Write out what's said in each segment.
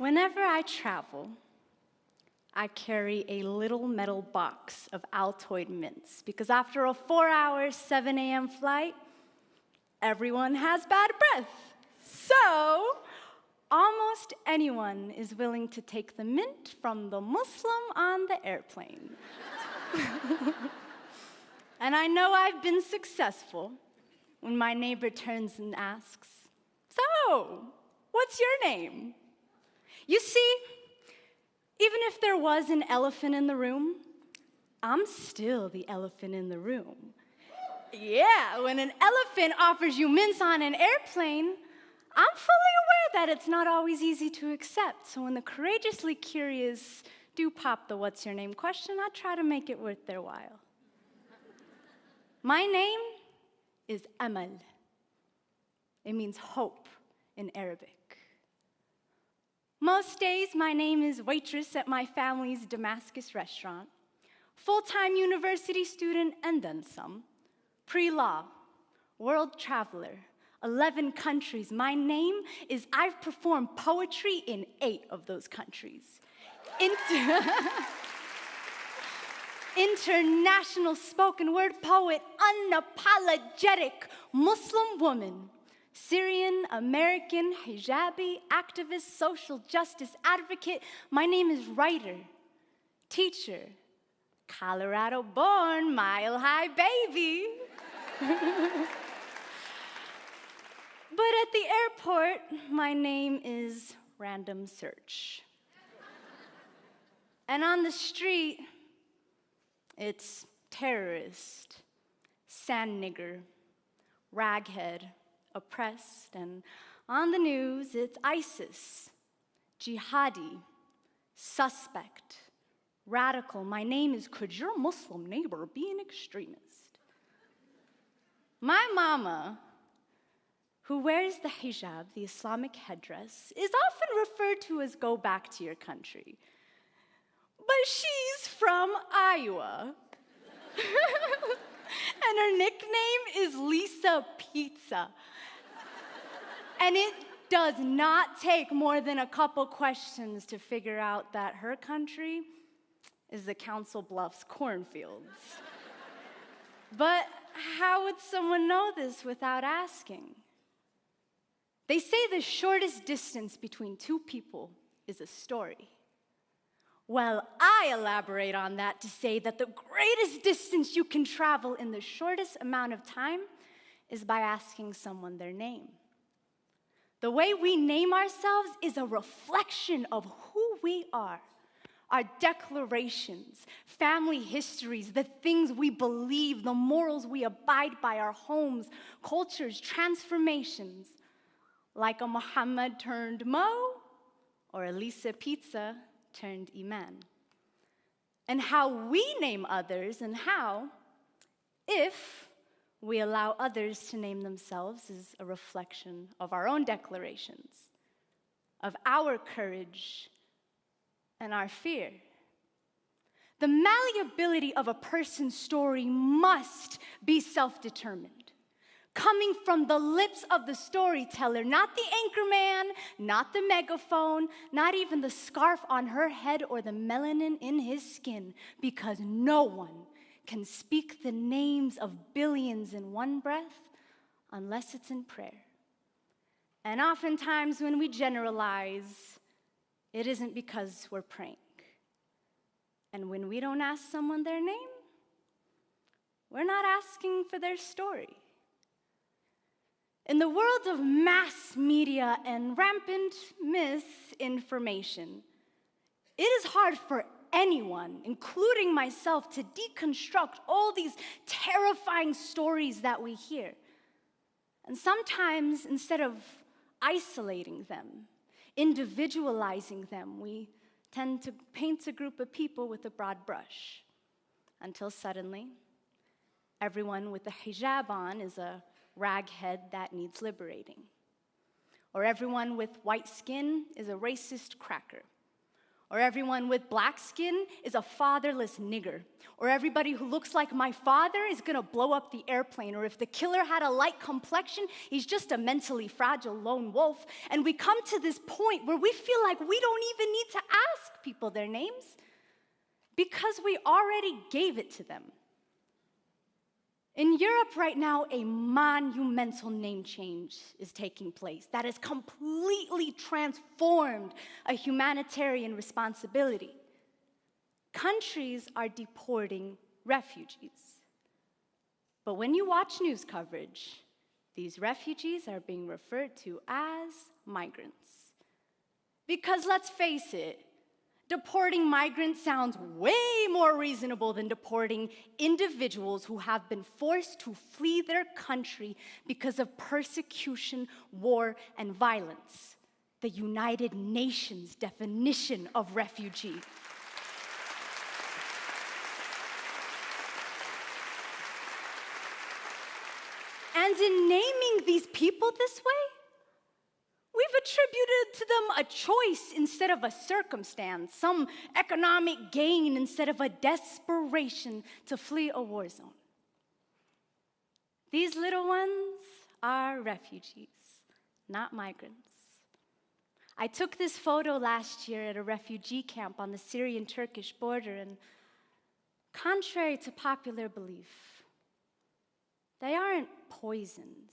Whenever I travel, I carry a little metal box of Altoid mints because after a 4-hour, 7 a.m. flight, everyone has bad breath. So, almost anyone is willing to take the mint from the Muslim on the airplane. And I know I've been successful when my neighbor turns and asks, "So, what's your name?" You see, even if there was an elephant in the room, I'm still the elephant in the room. Yeah, when an elephant offers you mints on an airplane, I'm fully aware that it's not always easy to accept. So when the courageously curious do pop the "what's your name" question, I try to make it worth their while. My name is Amal. It means hope in Arabic. Most days, my name is waitress at my family's Damascus restaurant, full-time university student and then some, pre-law, world traveler, 11 countries. My name is I've performed poetry in 8 of those countries. International spoken word poet, unapologetic Muslim woman, Syrian, American, hijabi, activist, social justice advocate. My name is writer, teacher, Colorado-born, mile-high baby. But at the airport, my name is random search. And on the street, it's terrorist, sand nigger, raghead, oppressed, and on the news, it's ISIS, jihadi, suspect, radical. My name is could your Muslim neighbor be an extremist? My mama, who wears the hijab, the Islamic headdress, is often referred to as go back to your country. But she's from Iowa. And her nickname is Lisa Pizza. And it does not take more than a couple questions to figure out that her country is the Council Bluffs cornfields. But how would someone know this without asking? They say the shortest distance between two people is a story. Well, I elaborate on that to say that the greatest distance you can travel in the shortest amount of time is by asking someone their name. The way we name ourselves is a reflection of who we are. Our declarations, family histories, the things we believe, the morals we abide by, our homes, cultures, transformations, like a Muhammad turned Mo or a Lisa Pizza turned Iman. And how we name others and how, if we allow others to name themselves, is a reflection of our own declarations, of our courage and our fear. The malleability of a person's story must be self-determined, coming from the lips of the storyteller, not the anchorman, not the megaphone, not even the scarf on her head or the melanin in his skin, because no one can speak the names of billions in one breath unless it's in prayer. And oftentimes when we generalize, it isn't because we're praying. And when we don't ask someone their name, we're not asking for their story. In the world of mass media and rampant misinformation, it is hard for anyone, including myself, to deconstruct all these terrifying stories that we hear. And sometimes, instead of isolating them, individualizing them, we tend to paint a group of people with a broad brush, until suddenly, everyone with a hijab on is a raghead that needs liberating. Or everyone with white skin is a racist cracker. Or everyone with black skin is a fatherless nigger. Or everybody who looks like my father is gonna blow up the airplane. Or if the killer had a light complexion, he's just a mentally fragile lone wolf. And we come to this point where we feel like we don't even need to ask people their names because we already gave it to them. In Europe right now, a monumental name change is taking place that has completely transformed a humanitarian responsibility. Countries are deporting refugees. But when you watch news coverage, these refugees are being referred to as migrants. Because let's face it, deporting migrants sounds way more reasonable than deporting individuals who have been forced to flee their country because of persecution, war, and violence. The United Nations definition of refugee. And in naming these people this way, we've attributed to them a choice instead of a circumstance, some economic gain instead of a desperation to flee a war zone. These little ones are refugees, not migrants. I took this photo last year at a refugee camp on the Syrian-Turkish border, and contrary to popular belief, they aren't poisons.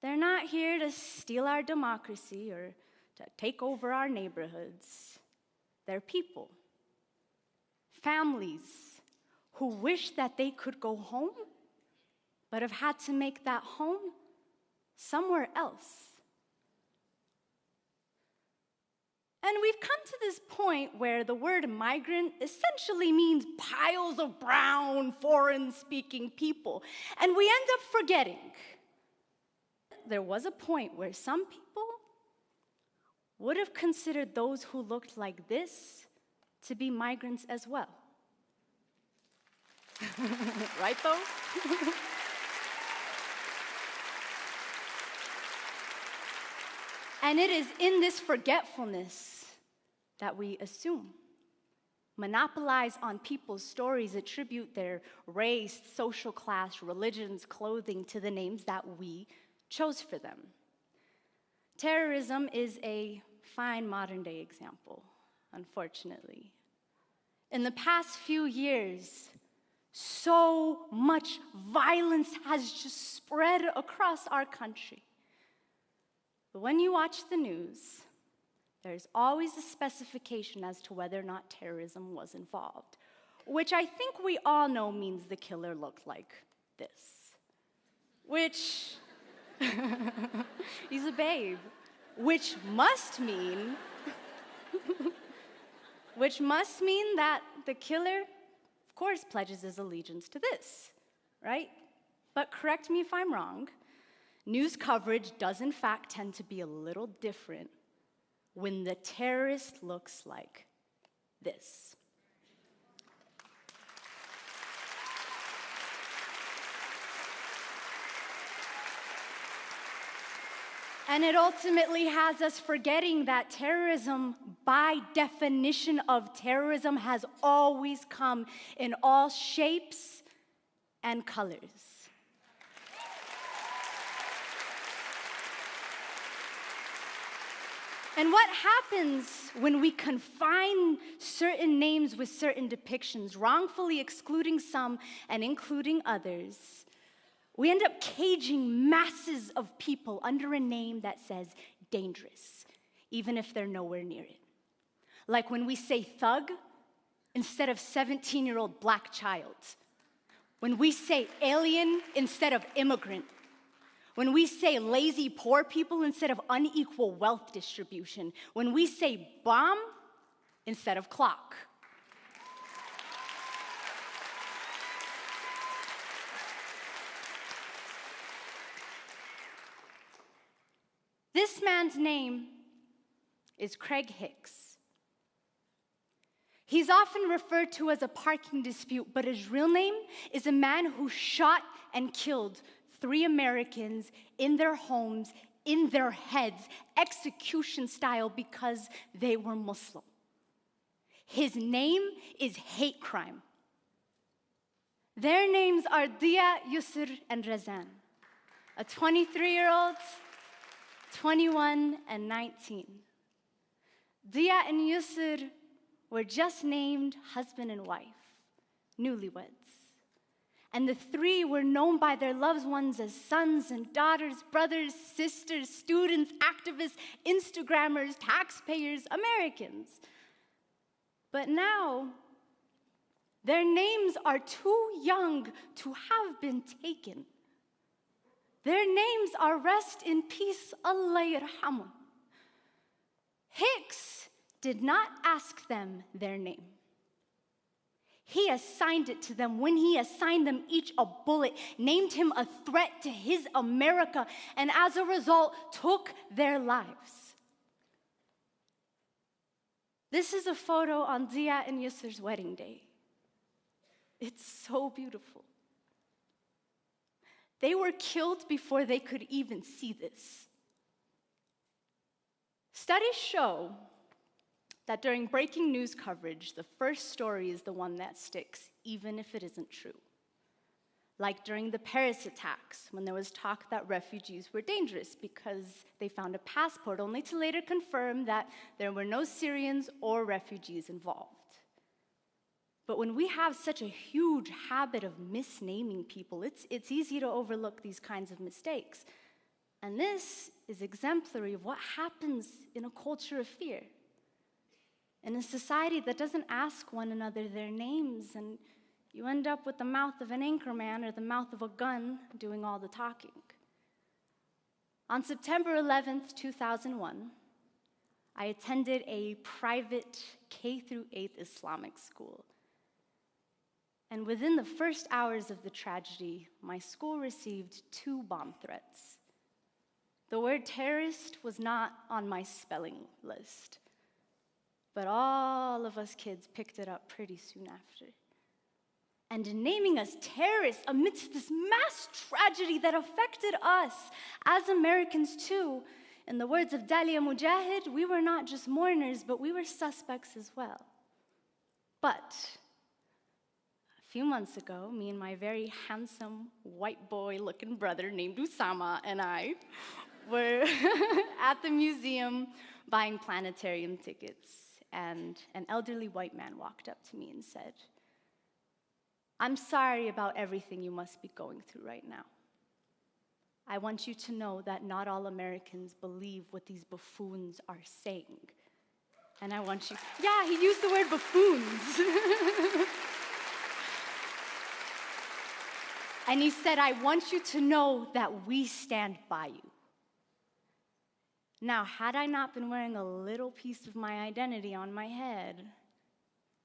They're not here to steal our democracy or to take over our neighborhoods. They're people, families who wish that they could go home, but have had to make that home somewhere else. And we've come to this point where the word migrant essentially means piles of brown, foreign-speaking people. And we end up forgetting there was a point where some people would have considered those who looked like this to be migrants as well. Right, though? And it is in this forgetfulness that we assume, monopolize on people's stories, attribute their race, social class, religions, clothing to the names that we chose for them. Terrorism is a fine modern-day example, unfortunately. In the past few years, so much violence has just spread across our country. But when you watch the news, there's always a specification as to whether or not terrorism was involved, which I think we all know means the killer looked like this, which he's a babe, which must mean that the killer, of course, pledges his allegiance to this, right? But correct me if I'm wrong, news coverage does in fact tend to be a little different when the terrorist looks like this. And it ultimately has us forgetting that terrorism, by definition of terrorism, has always come in all shapes and colors. And what happens when we confine certain names with certain depictions, wrongfully excluding some and including others? We end up caging masses of people under a name that says dangerous, even if they're nowhere near it. Like when we say thug instead of 17-year-old black child. When we say alien instead of immigrant. When we say lazy poor people instead of unequal wealth distribution. When we say bomb instead of clock. This man's name is Craig Hicks. He's often referred to as a parking dispute, but his real name is a man who shot and killed 3 Americans in their homes in their heads, execution style, because they were Muslim. His name is hate crime. Their names are Dia, Yusr, and Razan, a 23-year-old, 21, and 19. Dia and Yusr were just named husband and wife, newlyweds. And the three were known by their loved ones as sons and daughters, brothers, sisters, students, activists, Instagrammers, taxpayers, Americans. But now, their names are too young to have been taken. Their names are rest in peace, Allah yarhamun. Hicks did not ask them their name. He assigned it to them when he assigned them each a bullet, named him a threat to his America, and as a result, took their lives. This is a photo on Dia and Yusr's wedding day. It's so beautiful. They were killed before they could even see this. Studies show that during breaking news coverage, the first story is the one that sticks, even if it isn't true. Like during the Paris attacks, when there was talk that refugees were dangerous because they found a passport, only to later confirm that there were no Syrians or refugees involved. But when we have such a huge habit of misnaming people, it's easy to overlook these kinds of mistakes. And this is exemplary of what happens in a culture of fear. In a society that doesn't ask one another their names, and you end up with the mouth of an anchorman or the mouth of a gun doing all the talking. On September 11th, 2001, I attended a private K-8 Islamic school. And within the first hours of the tragedy, my school received 2 bomb threats. The word terrorist was not on my spelling list, but all of us kids picked it up pretty soon after. And in naming us terrorists amidst this mass tragedy that affected us as Americans too, in the words of Dalia Mujahid, we were not just mourners, but we were suspects as well. But a few months ago, me and my very handsome white boy-looking brother named Usama and I were at the museum buying planetarium tickets, and an elderly white man walked up to me and said, "I'm sorry about everything you must be going through right now. I want you to know that not all Americans believe what these buffoons are saying. And I want you," yeah, he used the word buffoons. And he said, "I want you to know that we stand by you." Now, had I not been wearing a little piece of my identity on my head,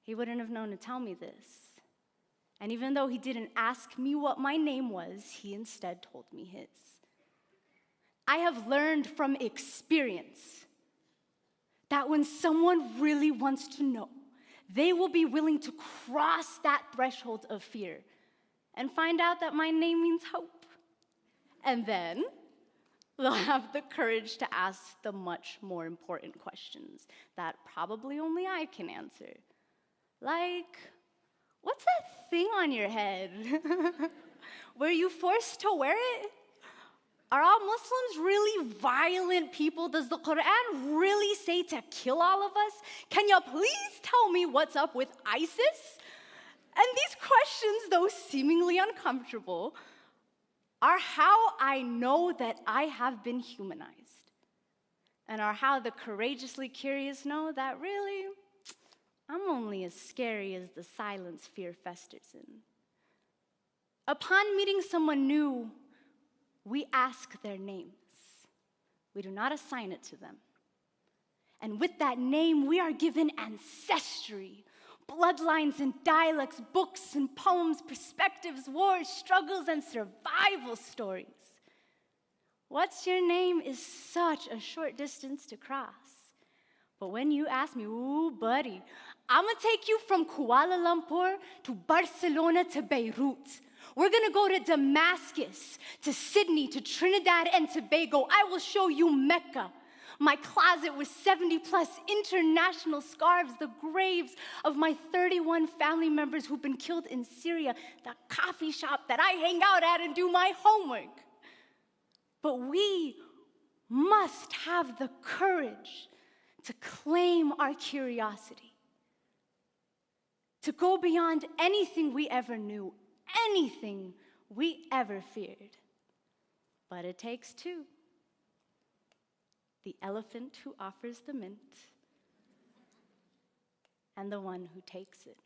he wouldn't have known to tell me this. And even though he didn't ask me what my name was, he instead told me his. I have learned from experience that when someone really wants to know, they will be willing to cross that threshold of fear and find out that my name means hope. And then they'll have the courage to ask the much more important questions that probably only I can answer. Like, what's that thing on your head? Were you forced to wear it? Are all Muslims really violent people? Does the Quran really say to kill all of us? Can you please tell me what's up with ISIS? And these questions, though seemingly uncomfortable, are how I know that I have been humanized, and are how the courageously curious know that really, I'm only as scary as the silence fear festers in. Upon meeting someone new, we ask their names. We do not assign it to them. And with that name, we are given ancestry, bloodlines and dialects, books and poems, perspectives, wars, struggles, and survival stories. What's your name is such a short distance to cross. But when you ask me, ooh, buddy, I'm gonna take you from Kuala Lumpur to Barcelona to Beirut. We're gonna go to Damascus, to Sydney, to Trinidad and Tobago. I will show you Mecca. My closet with 70 plus international scarves, the graves of my 31 family members who've been killed in Syria, the coffee shop that I hang out at and do my homework. But we must have the courage to claim our curiosity, to go beyond anything we ever knew, anything we ever feared. But it takes two. The elephant who offers the mint, and the one who takes it.